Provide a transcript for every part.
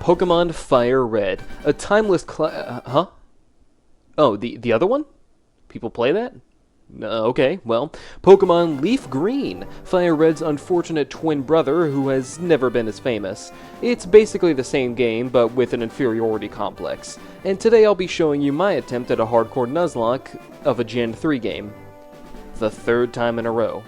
Pokemon Fire Red, a timeless huh? Oh, the other one? People play that? Okay, well, Pokemon Leaf Green, Fire Red's unfortunate twin brother who has never been as famous. It's basically the same game, but with an inferiority complex. And today I'll be showing you my attempt at a hardcore Nuzlocke of a Gen 3 game. The third time in a row.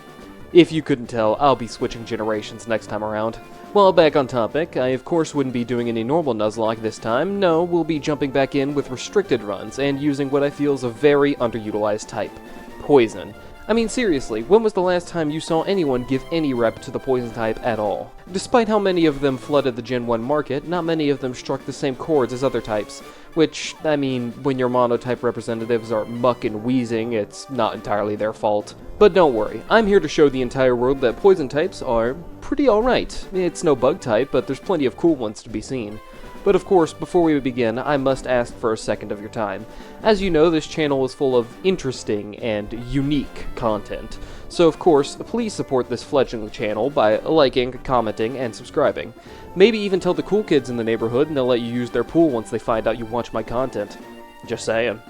If you couldn't tell, I'll be switching generations next time around. Well, back on topic, I of course wouldn't be doing any normal Nuzlocke this time. No, we'll be jumping back in with restricted runs, and using what I feel is a very underutilized type. Poison. I mean, seriously, when was the last time you saw anyone give any rep to the poison type at all? Despite how many of them flooded the Gen 1 market, not many of them struck the same chords as other types. Which, I mean, when your monotype representatives are muck and wheezing, it's not entirely their fault. But don't worry, I'm here to show the entire world that poison types are pretty alright. It's no bug type, but there's plenty of cool ones to be seen. But of course, before we begin, I must ask for a second of your time. As you know, this channel is full of interesting and unique content. So of course, please support this fledgling channel by liking, commenting, and subscribing. Maybe even tell the cool kids in the neighborhood and they'll let you use their pool once they find out you watch my content. Just saying.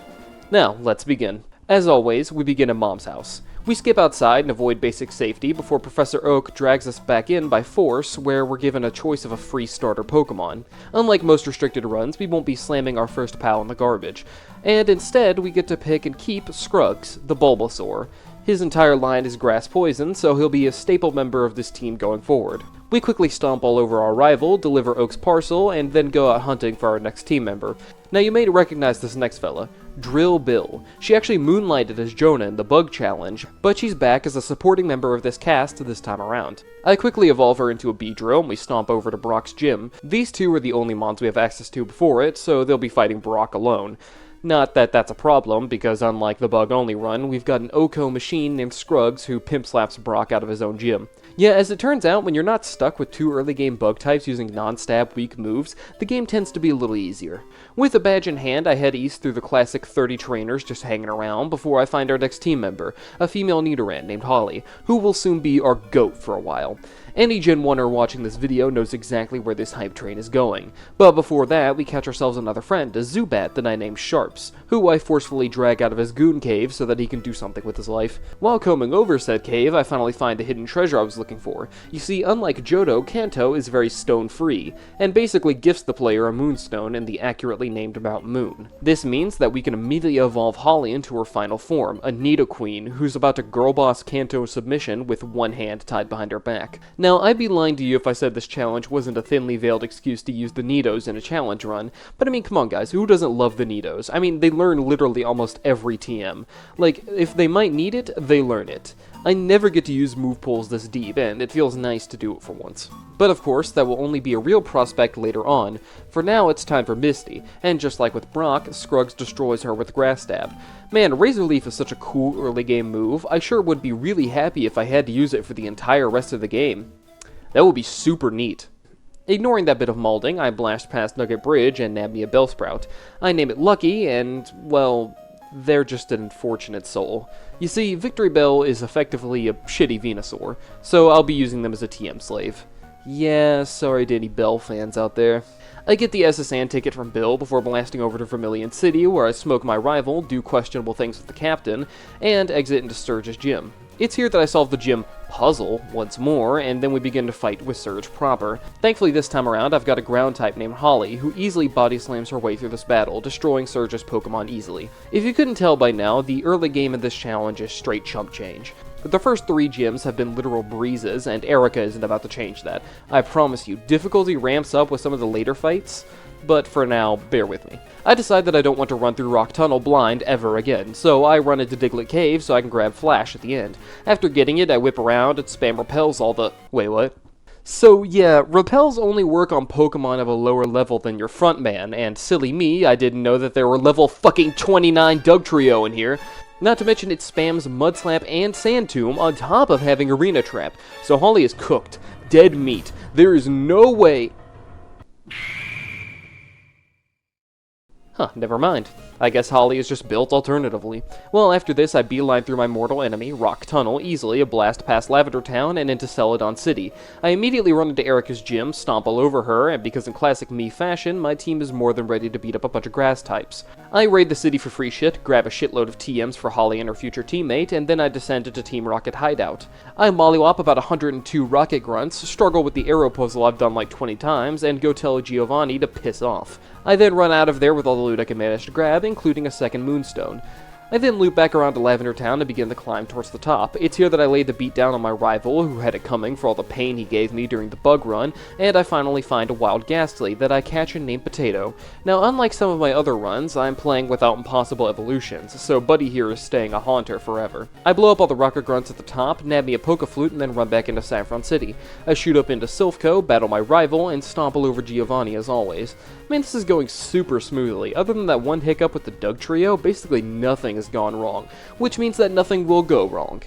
Now, let's begin. As always, we begin at Mom's house. We skip outside and avoid basic safety before Professor Oak drags us back in by force, where we're given a choice of a free starter Pokemon. Unlike most restricted runs, we won't be slamming our first pal in the garbage. And instead, we get to pick and keep Scruggs, the Bulbasaur. His entire line is grass poison, so he'll be a staple member of this team going forward. We quickly stomp all over our rival, deliver Oak's parcel, and then go out hunting for our next team member. Now you may recognize this next fella, Drill Bill. She actually moonlighted as Jonah in the Bug Challenge, but she's back as a supporting member of this cast this time around. I quickly evolve her into a Beedrill and we stomp over to Brock's gym. These two are the only mons we have access to before it, so they'll be fighting Brock alone. Not that that's a problem, because unlike the bug-only run, we've got an Oko machine named Scruggs who pimp slaps Brock out of his own gym. Yeah, as it turns out, when you're not stuck with two early game bug types using non-stab weak moves, the game tends to be a little easier. With a badge in hand, I head east through the classic 30 trainers just hanging around before I find our next team member, a female Nidoran named Holly, who will soon be our GOAT for a while. Any Gen 1er watching this video knows exactly where this hype train is going. But before that, we catch ourselves another friend, a Zubat that I named Sharps, who I forcefully drag out of his goon cave so that he can do something with his life. While combing over said cave, I finally find a hidden treasure I was looking for. You see, unlike Johto, Kanto is very stone-free, and basically gifts the player a Moonstone in the accurately named Mount Moon. This means that we can immediately evolve Holly into her final form, a Nidoqueen, who's about to girl-boss Kanto submission with one hand tied behind her back. Now, I'd be lying to you if I said this challenge wasn't a thinly veiled excuse to use the Nidos in a challenge run, but I mean, come on guys, who doesn't love the Nidos? I mean, they learn literally almost every TM. Like, if they might need it, they learn it. I never get to use move pools this deep, and it feels nice to do it for once. But of course, that will only be a real prospect later on. For now, it's time for Misty, and just like with Brock, Scruggs destroys her with Grass Stab. Man, Razor Leaf is such a cool early game move, I sure would be really happy if I had to use it for the entire rest of the game. That would be super neat. Ignoring that bit of molding, I blast past Nugget Bridge and nab me a Bellsprout. I name it Lucky, and, well, they're just an unfortunate soul. You see, Victory Bell is effectively a shitty Venusaur, so I'll be using them as a TM slave. Yeah, sorry to any Bell fans out there. I get the SSN ticket from Bill before blasting over to Vermilion City, where I smoke my rival, do questionable things with the captain, and exit into Surge's gym. It's here that I solve the gym puzzle once more, and then we begin to fight with Surge proper. Thankfully this time around I've got a ground type named Holly, who easily body slams her way through this battle, destroying Surge's Pokemon easily. If you couldn't tell by now, the early game of this challenge is straight chump change. The first 3 gyms have been literal breezes, and Erica isn't about to change that. I promise you, difficulty ramps up with some of the later fights, but for now, bear with me. I decide that I don't want to run through Rock Tunnel blind ever again, so I run into Diglett Cave so I can grab Flash at the end. After getting it, I whip around and spam repels all the... Wait, what? So yeah, repels only work on Pokemon of a lower level than your front man, and silly me, I didn't know that there were level fucking 29 Dugtrio in here. Not to mention it spams Mudslap and Sand Tomb on top of having Arena Trap, so Holly is cooked. Dead meat. There is no way... Huh, never mind. I guess Holly is just built alternatively. Well, after this, I beeline through my mortal enemy, Rock Tunnel, easily, a blast past Lavender Town, and into Celadon City. I immediately run into Erica's gym, stomp all over her, and because in classic me fashion, my team is more than ready to beat up a bunch of grass types. I raid the city for free shit, grab a shitload of TMs for Holly and her future teammate, and then I descend into Team Rocket Hideout. I mollywop about 102 rocket grunts, struggle with the arrow puzzle I've done like 20 times, and go tell Giovanni to piss off. I then run out of there with all the loot I can manage to grab, including a second moonstone. I then loop back around to Lavender Town and begin the climb towards the top. It's here that I laid the beat down on my rival, who had it coming for all the pain he gave me during the bug run, and I finally find a wild ghastly that I catch and name Potato. Now, unlike some of my other runs, I'm playing without impossible evolutions, so Buddy here is staying a haunter forever. I blow up all the rocket grunts at the top, nab me a Poke-Flute, and then run back into Saffron City. I shoot up into Silphco, battle my rival, and stomp all over Giovanni as always. Man, this is going super smoothly. Other than that one hiccup with the Doug trio, basically nothing has gone wrong, which means that nothing will go wrong.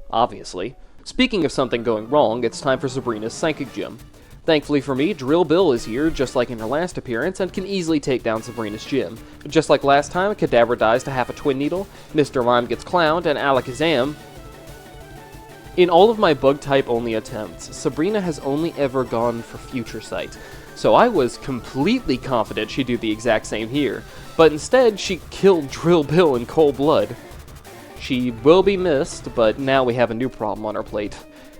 Obviously. Speaking of something going wrong, it's time for Sabrina's Psychic Gym. Thankfully for me, Drill Bill is here, just like in her last appearance, and can easily take down Sabrina's gym. Just like last time, Cadaver dies to half a Twin Needle, Mr. Lime gets clowned, and Alakazam... In all of my bug-type only attempts, Sabrina has only ever gone for Future Sight, so I was completely confident she'd do the exact same here, but instead she killed Drill Bill in cold blood. She will be missed, but now we have a new problem on our plate.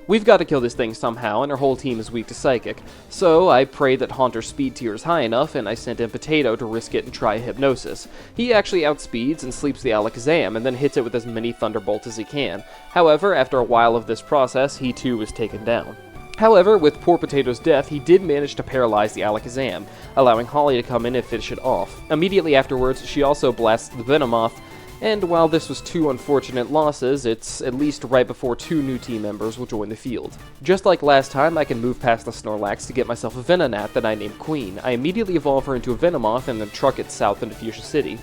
We've got to kill this thing somehow, and our whole team is weak to Psychic, so I pray that Haunter's speed tier is high enough, and I sent in Potato to risk it and try Hypnosis. He actually outspeeds and sleeps the Alakazam, and then hits it with as many Thunderbolts as he can. However, after a while of this process, he too was taken down. However, with poor Potato's death, he did manage to paralyze the Alakazam, allowing Holly to come in and finish it off. Immediately afterwards, she also blasts the Venomoth, and while this was two unfortunate losses, it's at least right before two new team members will join the field. Just like last time, I can move past the Snorlax to get myself a Venonat that I named Queen. I immediately evolve her into a Venomoth and then truck it south into Fuchsia City.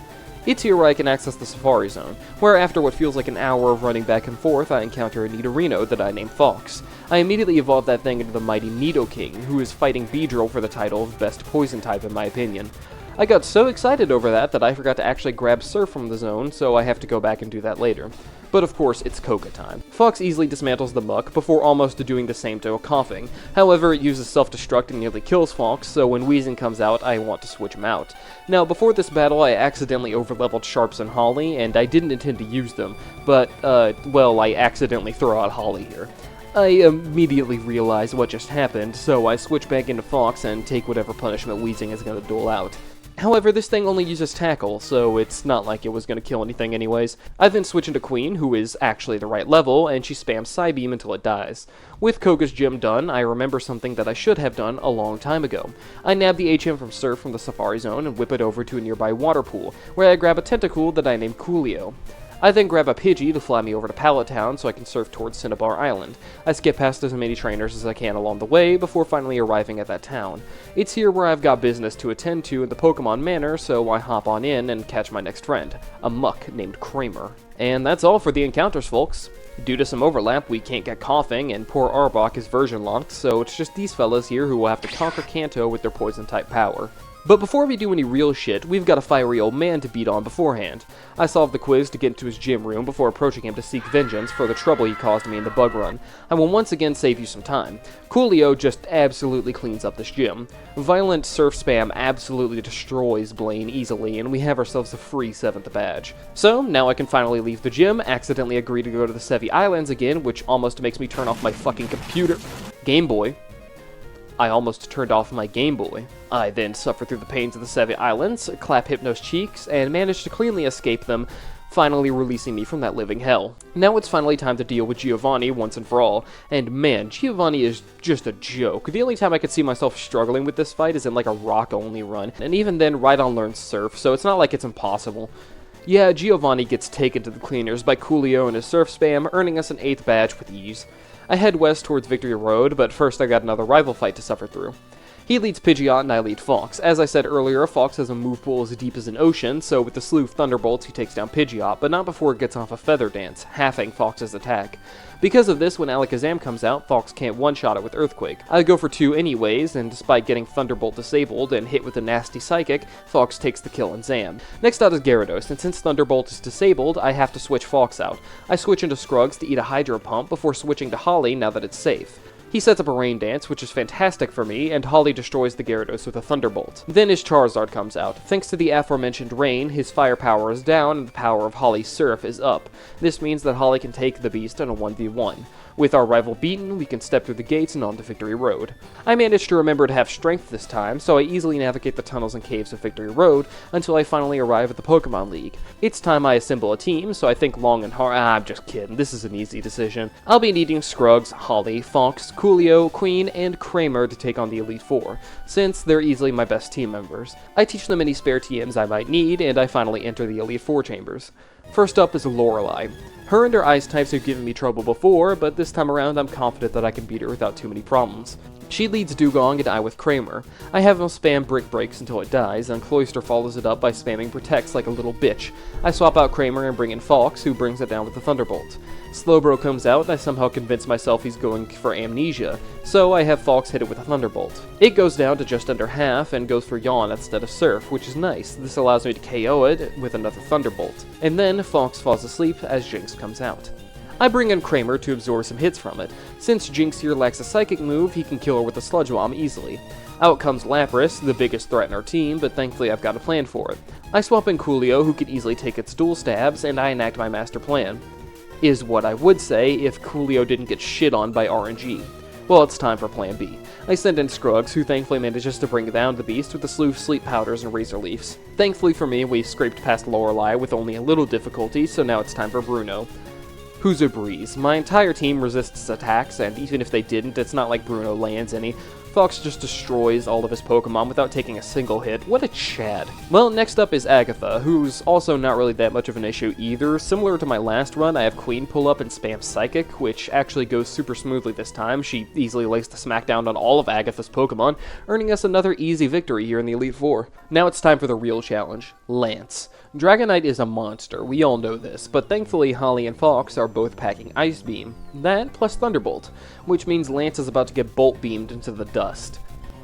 It's here where I can access the Safari Zone, where after what feels like an hour of running back and forth, I encounter a Nidorino that I named Fox. I immediately evolve that thing into the mighty Nidoking, who is fighting Beedrill for the title of best poison type in my opinion. I got so excited over that I forgot to actually grab Surf from the zone, so I have to go back and do that later. But of course, it's Coca time. Fox easily dismantles the Muck before almost doing the same to a Coughing. However, it uses self-destruct and nearly kills Fox, so when Weezing comes out, I want to switch him out. Now, before this battle, I accidentally overleveled Sharps and Holly, and I didn't intend to use them, but, well, I accidentally throw out Holly here. I immediately realize what just happened, so I switch back into Fox and take whatever punishment Weezing is going to dole out. However, this thing only uses Tackle, so it's not like it was going to kill anything anyways. I then switch into Queen, who is actually the right level, and she spams Psybeam until it dies. With Koga's gym done, I remember something that I should have done a long time ago. I nab the HM from Surf from the Safari Zone and whip it over to a nearby water pool, where I grab a Tentacool that I named Coolio. I then grab a Pidgey to fly me over to Pallet Town so I can surf towards Cinnabar Island. I skip past as many trainers as I can along the way before finally arriving at that town. It's here where I've got business to attend to in the Pokemon manner, so I hop on in and catch my next friend, a Muck named Kramer. And that's all for the encounters, folks. Due to some overlap, we can't get Coughing, and poor Arbok is version locked, so it's just these fellas here who will have to conquer Kanto with their poison-type power. But before we do any real shit, we've got a fiery old man to beat on beforehand. I solved the quiz to get into his gym room before approaching him to seek vengeance for the trouble he caused me in the bug run. I will once again save you some time. Coolio just absolutely cleans up this gym. Violent Surf Spam absolutely destroys Blaine easily, and we have ourselves a free 7th badge. So, now I can finally leave the gym, accidentally agree to go to the Sevi Islands again, which almost makes me turn off my fucking computer. Game Boy. I almost turned off my Game Boy. I then suffer through the pains of the Sevi Islands, clap Hypno's cheeks, and manage to cleanly escape them, finally releasing me from that living hell. Now it's finally time to deal with Giovanni once and for all, and man, Giovanni is just a joke. The only time I could see myself struggling with this fight is in like a rock-only run, and even then right on Learn Surf, so it's not like it's impossible. Yeah, Giovanni gets taken to the cleaners by Coolio and his Surf Spam, earning us an 8th badge with ease. I head west towards Victory Road, but first I got another rival fight to suffer through. He leads Pidgeot and I lead Fox. As I said earlier, Fox has a move pool as deep as an ocean, so with the slew of Thunderbolts he takes down Pidgeot, but not before it gets off a Feather Dance, halving Fox's attack. Because of this, when Alakazam comes out, Fox can't one-shot it with Earthquake. I go for 2 anyways, and despite getting Thunderbolt disabled and hit with a nasty Psychic, Fox takes the kill on Zam. Next out is Gyarados, and since Thunderbolt is disabled, I have to switch Fox out. I switch into Scruggs to eat a Hydro Pump before switching to Holly now that it's safe. He sets up a Rain Dance, which is fantastic for me, and Holly destroys the Gyarados with a Thunderbolt. Then his Charizard comes out. Thanks to the aforementioned Rain, his fire power is down, and the power of Holly's Surf is up. This means that Holly can take the beast in a 1v1. With our rival beaten, we can step through the gates and onto Victory Road. I managed to remember to have strength this time, so I easily navigate the tunnels and caves of Victory Road until I finally arrive at the Pokemon League. It's time I assemble a team, so I think long and hard. I'm just kidding, this is an easy decision. I'll be needing Scruggs, Holly, Fox, Coolio, Queen, and Kramer to take on the Elite Four, since they're easily my best team members. I teach them any spare TMs I might need, and I finally enter the Elite Four chambers. First up is Lorelei. Her and her ice types have given me trouble before, but this time around I'm confident that I can beat her without too many problems. She leads Dugong and I with Kramer. I have him spam Brick Breaks until it dies, and Cloyster follows it up by spamming Protects like a little bitch. I swap out Kramer and bring in Fox, who brings it down with the Thunderbolt. Slowbro comes out, and I somehow convince myself he's going for Amnesia, so I have Fox hit it with a Thunderbolt. It goes down to just under half, and goes for Yawn instead of Surf, which is nice. This allows me to KO it with another Thunderbolt. And then Fox falls asleep as Jinx comes out. I bring in Kramer to absorb some hits from it. Since Jinx here lacks a psychic move, he can kill her with a Sludge Bomb easily. Out comes Lapras, the biggest threat in our team, but thankfully I've got a plan for it. I swap in Coolio, who can easily take its dual stabs, and I enact my master plan. Is what I would say if Coolio didn't get shit on by RNG. Well, it's time for plan B. I send in Scruggs, who thankfully manages to bring down the beast with a slew of Sleep Powders and Razor Leafs. Thankfully for me, we scraped past Lorelei with only a little difficulty, so now it's time for Bruno. Who's a breeze? My entire team resists attacks, and even if they didn't, it's not like Bruno lands any. Fox just destroys all of his Pokemon without taking a single hit. What a Chad. Well, next up is Agatha, who's also not really that much of an issue either. Similar to my last run, I have Queen pull up and spam Psychic, which actually goes super smoothly this time. She easily lays the smackdown on all of Agatha's Pokemon, earning us another easy victory here in the Elite Four. Now it's time for the real challenge, Lance. Dragonite is a monster, we all know this, but thankfully Holly and Fox are both packing Ice Beam. That plus Thunderbolt, which means Lance is about to get Bolt Beamed into the dust.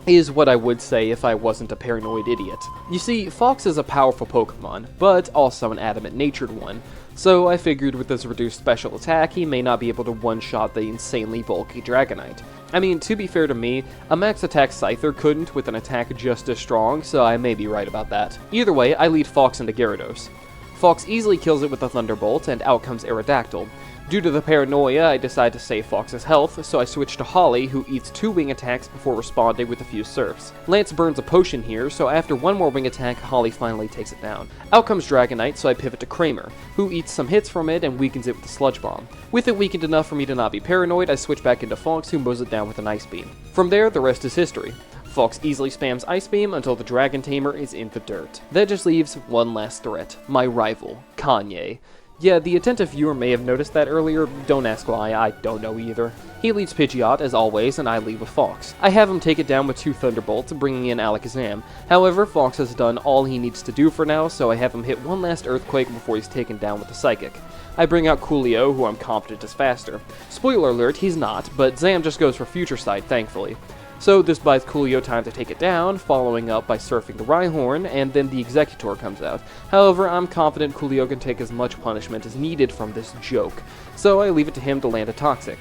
Is what I would say if I wasn't a paranoid idiot. You see, Fox is a powerful Pokemon, but also an adamant-natured one, so I figured with his reduced special attack, he may not be able to one-shot the insanely bulky Dragonite. I mean, to be fair to me, a max attack Scyther couldn't with an attack just as strong, so I may be right about that. Either way, I lead Fox into Gyarados. Fox easily kills it with a Thunderbolt, and out comes Aerodactyl. Due to the paranoia, I decide to save Fox's health, so I switch to Holly, who eats 2 wing attacks before responding with a few Surfs. Lance burns a potion here, so after one more wing attack, Holly finally takes it down. Out comes Dragonite, so I pivot to Kramer, who eats some hits from it and weakens it with a Sludge Bomb. With it weakened enough for me to not be paranoid, I switch back into Fox, who mows it down with an Ice Beam. From there, the rest is history. Fox easily spams Ice Beam until the Dragon Tamer is in the dirt. That just leaves one last threat, my rival, Kanye. Yeah, the attentive viewer may have noticed that earlier, don't ask why, I don't know either. He leads Pidgeot, as always, and I lead with Fox. I have him take it down with 2 Thunderbolts, bringing in Alakazam. However, Fox has done all he needs to do for now, so I have him hit one last Earthquake before he's taken down with the Psychic. I bring out Coolio, who I'm confident is faster. Spoiler alert, he's not, but Zam just goes for Future Sight, thankfully. So this buys Coolio time to take it down, following up by surfing the Rhyhorn, and then the Executor comes out. However, I'm confident Coolio can take as much punishment as needed from this joke, so I leave it to him to land a Toxic.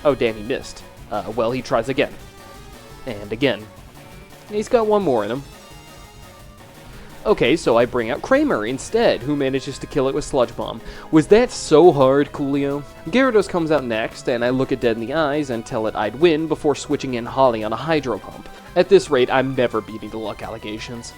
Oh damn, he missed. Well, he tries again. And again. He's got one more in him. Okay, so I bring out Kramer instead, who manages to kill it with Sludge Bomb. Was that so hard, Coolio? Gyarados comes out next, and I look it dead in the eyes and tell it I'd win before switching in Holly on a Hydro Pump. At this rate, I'm never beating the luck allegations.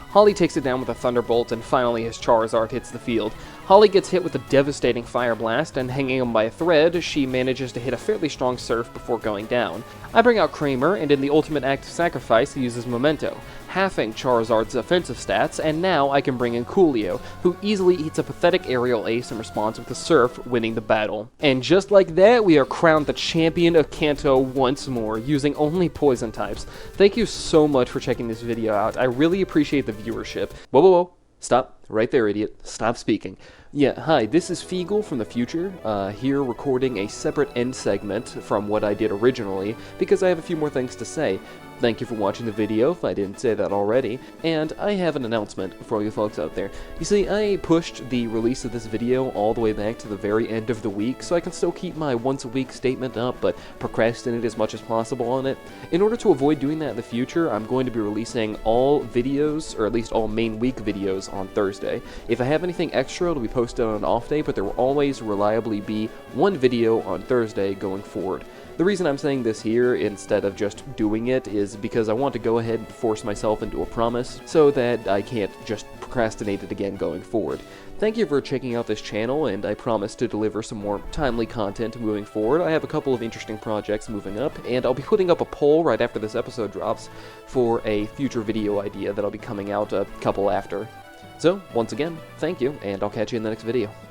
Holly takes it down with a Thunderbolt, and finally his Charizard hits the field. Holly gets hit with a devastating Fire Blast, and hanging him by a thread, she manages to hit a fairly strong Surf before going down. I bring out Kramer, and in the ultimate act of sacrifice, he uses Memento. halving Charizard's offensive stats, and now I can bring in Coolio, who easily eats a pathetic aerial ace in response with a Surf, winning the battle. And just like that, we are crowned the champion of Kanto once more, using only poison types. Thank you so much for checking this video out. I really appreciate the viewership. Whoa, whoa, whoa. Stop. Right there, idiot. Stop speaking. Yeah, hi, this is Feegull from the future, here recording a separate end segment from what I did originally, because I have a few more things to say. Thank you for watching the video, if I didn't say that already, and I have an announcement for you folks out there. You see, I pushed the release of this video all the way back to the very end of the week, so I can still keep my once-a-week statement up, but procrastinate as much as possible on it. In order to avoid doing that in the future, I'm going to be releasing all videos, or at least all main week videos, on Thursday. If I have anything extra, it'll be posted on an off day, but there will always reliably be one video on Thursday going forward. The reason I'm saying this here instead of just doing it is because I want to go ahead and force myself into a promise so that I can't just procrastinate it again going forward. Thank you for checking out this channel, and I promise to deliver some more timely content moving forward. I have a couple of interesting projects moving up, and I'll be putting up a poll right after this episode drops for a future video idea that'll be coming out a couple after. So, once again, thank you, and I'll catch you in the next video.